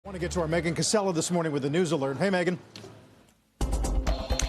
I want to get to our Megan Casella this morning with the news alert. Hey, Megan.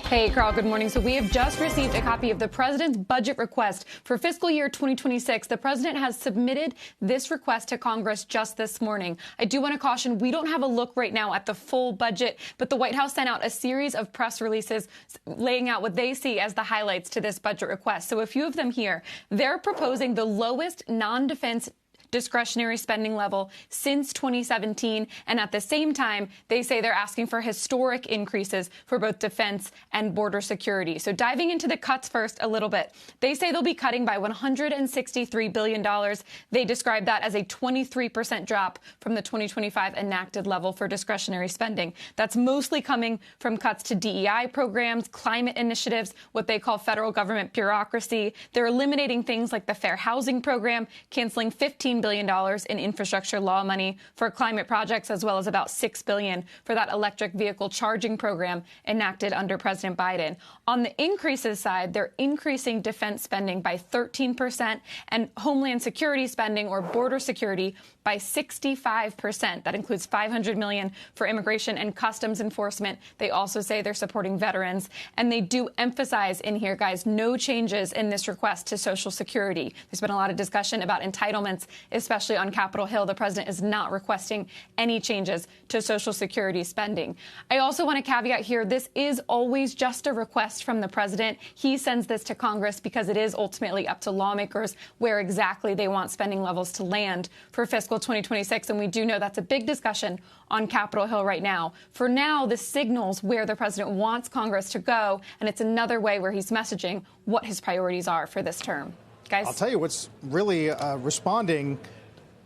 Hey, Carl, good morning. So we have just received a copy of the president's budget request for fiscal year 2026. The president has submitted this request to Congress just this morning. I do want to caution, we don't have a look right now at the full budget, but the White House sent out a series of press releases laying out what they see as the highlights to this budget request. So a few of them here. They're proposing the lowest non-defense discretionary spending level since 2017. And at the same time, they say they're asking for historic increases for both defense and border security. So diving into the cuts first a little bit, they say they'll be cutting by $163 billion. They describe that as a 23% drop from the 2025 enacted level for discretionary spending. That's mostly coming from cuts to DEI programs, climate initiatives, what they call federal government bureaucracy. They're eliminating things like the Fair Housing Program, canceling $15 billion in infrastructure law money for climate projects, as well as about $6 billion for that electric vehicle charging program enacted under President Biden. On the increases side, they're increasing defense spending by 13% and homeland security spending or border security by 65%. That includes $500 million for immigration and customs enforcement. They also say they're supporting veterans. And they do emphasize in here, guys, no changes in this request to Social Security. There's been a lot of discussion about entitlements, especially on Capitol Hill. The president is not requesting any changes to Social Security spending. I also want to caveat here, this is always just a request from the president. He sends this to Congress because it is ultimately up to lawmakers where exactly they want spending levels to land for fiscal 2026. And we do know that's a big discussion on Capitol Hill right now. For now, this signals where the president wants Congress to go, and it's another way where he's messaging what his priorities are for this term. Guys? I'll tell you what's really responding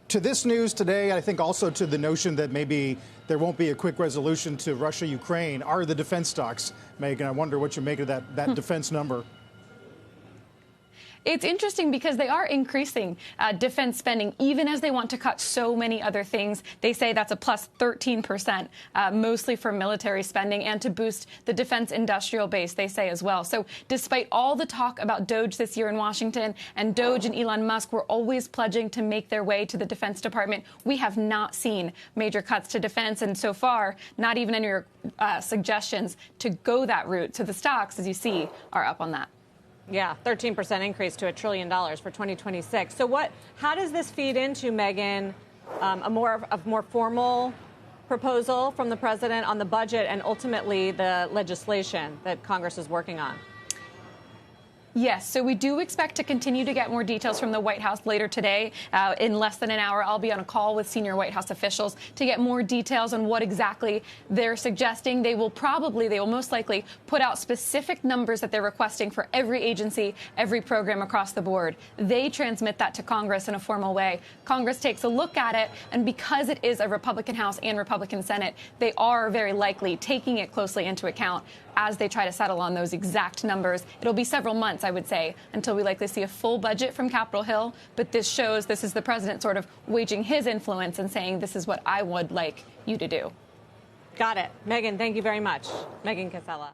to this news today, I think also to the notion that maybe there won't be a quick resolution to Russia-Ukraine, are the defense stocks. Megan, I wonder what you make of that defense number. It's interesting because they are increasing defense spending, even as they want to cut so many other things. They say that's a plus 13%, mostly for military spending and to boost the defense industrial base, they say as well. So despite all the talk about DOGE this year in Washington, and DOGE and Elon Musk were always pledging to make their way to the Defense Department, we have not seen major cuts to defense. And so far, not even any suggestions to go that route. So the stocks, as you see, are up on that. Yeah, 13% increase to $1 trillion for 2026. So how does this feed into, Megan, a more formal proposal from the president on the budget and ultimately the legislation that Congress is working on? Yes, so we do expect to continue to get more details from the White House later today. In less than an hour, I'll be on a call with senior White House officials to get more details on what exactly they're suggesting. They will most likely put out specific numbers that they're requesting for every agency, every program across the board. They transmit that to Congress in a formal way. Congress takes a look at it, and because it is a Republican House and Republican Senate, they are very likely taking it closely into account as they try to settle on those exact numbers. It'll be several months, I would say, until we likely see a full budget from Capitol Hill. But this shows this is the president sort of waging his influence and saying, this is what I would like you to do. Got it. Megan, thank you very much. Megan Casella.